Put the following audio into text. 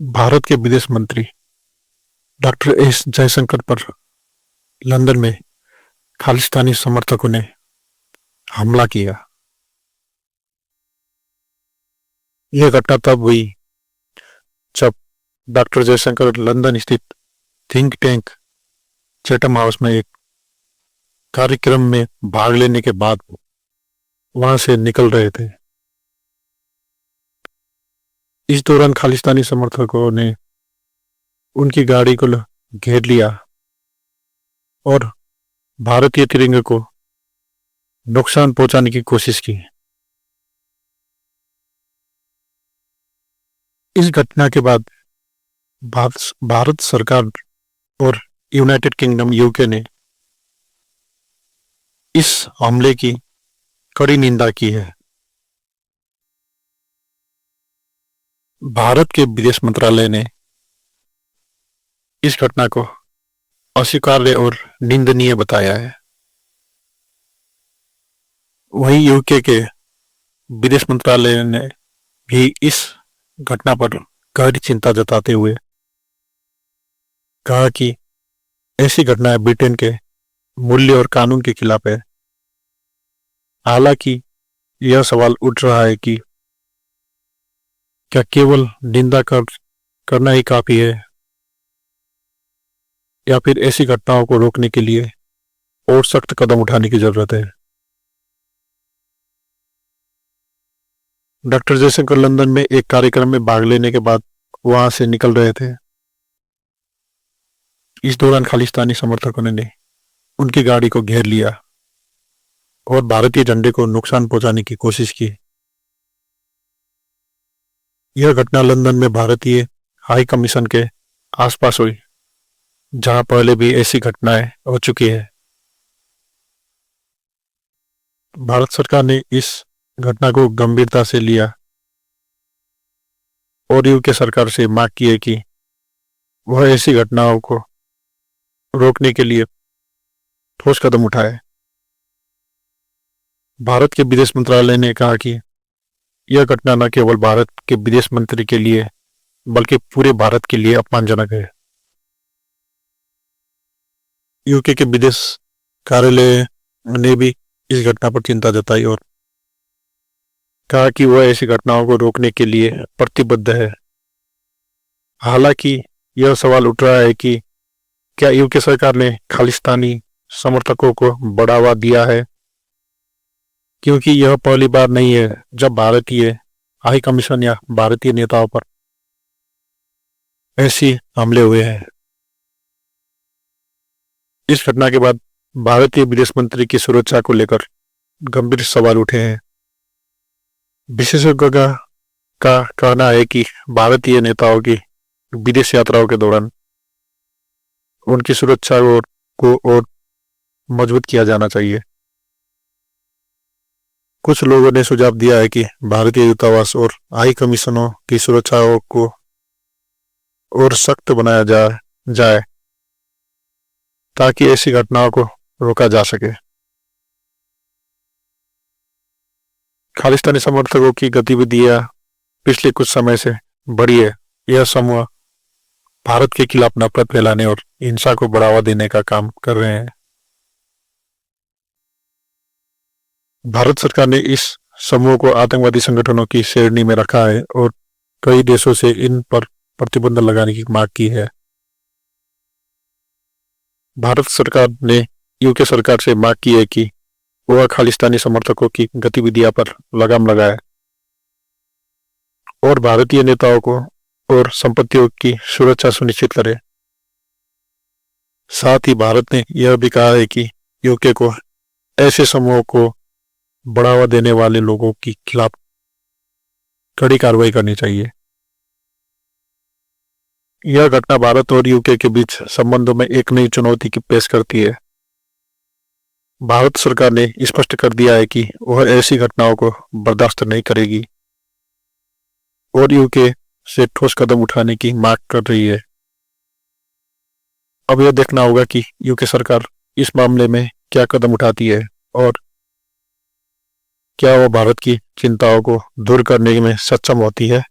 भारत के विदेश मंत्री डॉक्टर एस जयशंकर पर लंदन में खालिस्तानी समर्थकों ने हमला किया। यह घटना तब हुई जब डॉक्टर जयशंकर लंदन स्थित थिंक टैंक चैथम हाउस में एक कार्यक्रम में भाग लेने के बाद वहां से निकल रहे थे। इस दौरान खालिस्तानी समर्थकों ने उनकी गाड़ी को घेर लिया और भारतीय तिरंगे को नुकसान पहुंचाने की कोशिश की। इस घटना के बाद भारत सरकार और यूनाइटेड किंगडम यूके ने इस हमले की कड़ी निंदा की है। भारत के विदेश मंत्रालय ने इस घटना को अस्वीकार्य और निंदनीय बताया है। वहीं यूके के विदेश मंत्रालय ने भी इस घटना पर गहरी चिंता जताते हुए कहा कि ऐसी घटनाएं ब्रिटेन के मूल्य और कानून के खिलाफ है। हालांकि यह सवाल उठ रहा है कि क्या केवल निंदा करना ही काफी है या फिर ऐसी घटनाओं को रोकने के लिए और सख्त कदम उठाने की जरूरत है। डॉक्टर जयशंकर लंदन में एक कार्यक्रम में भाग लेने के बाद वहां से निकल रहे थे। इस दौरान खालिस्तानी समर्थकों ने उनकी गाड़ी को घेर लिया और भारतीय झंडे को नुकसान पहुंचाने की कोशिश की। यह घटना लंदन में भारतीय हाई कमीशन के आसपास हुई, जहां पहले भी ऐसी घटनाएं हो चुकी है। भारत सरकार ने इस घटना को गंभीरता से लिया और यूके सरकार से मांग की है कि वह ऐसी घटनाओं को रोकने के लिए ठोस कदम उठाए। भारत के विदेश मंत्रालय ने कहा कि यह घटना न केवल भारत के विदेश मंत्री के लिए बल्कि पूरे भारत के लिए अपमानजनक है। यूके के विदेश कार्यालय ने भी इस घटना पर चिंता जताई और कहा कि वह ऐसी घटनाओं को रोकने के लिए प्रतिबद्ध है। हालांकि यह सवाल उठ रहा है कि क्या यूके सरकार ने खालिस्तानी समर्थकों को बढ़ावा दिया है, क्योंकि यह पहली बार नहीं है जब भारतीय हाई कमीशन या भारतीय नेताओं पर ऐसी हमले हुए हैं। इस घटना के बाद भारतीय विदेश मंत्री की सुरक्षा को लेकर गंभीर सवाल उठे हैं। विशेषज्ञों का कहना है कि भारतीय नेताओं की विदेश यात्राओं के दौरान उनकी सुरक्षा को और मजबूत किया जाना चाहिए। कुछ लोगों ने सुझाव दिया है कि भारतीय दूतावास और हाई कमीशनों की सुरक्षाओं को और सख्त बनाया जाए ताकि ऐसी घटनाओं को रोका जा सके। खालिस्तानी समर्थकों की गतिविधियां पिछले कुछ समय से बढ़ी है। यह समूह भारत के खिलाफ नफरत फैलाने और हिंसा को बढ़ावा देने का काम कर रहे हैं। भारत सरकार ने इस समूह को आतंकवादी संगठनों की श्रेणी में रखा है और कई देशों से इन पर प्रतिबंध लगाने की मांग की है। भारत सरकार ने यूके सरकार से मांग की है कि वह खालिस्तानी समर्थकों की गतिविधियों पर लगाम लगाए और भारतीय नेताओं को और संपत्तियों की सुरक्षा सुनिश्चित करे। साथ ही भारत ने यह भी कहा है कि यूके को ऐसे समूहों को बढ़ावा देने वाले लोगों के खिलाफ कड़ी कार्रवाई करनी चाहिए। यह घटना भारत और यूके के बीच संबंधों में एक नई चुनौती की पेश करती है। भारत सरकार ने स्पष्ट कर दिया है कि वह ऐसी घटनाओं को बर्दाश्त नहीं करेगी और यूके से ठोस कदम उठाने की मांग कर रही है। अब यह देखना होगा कि यूके सरकार इस मामले में क्या कदम उठाती है और क्या वह भारत की चिंताओं को दूर करने में सक्षम होती है।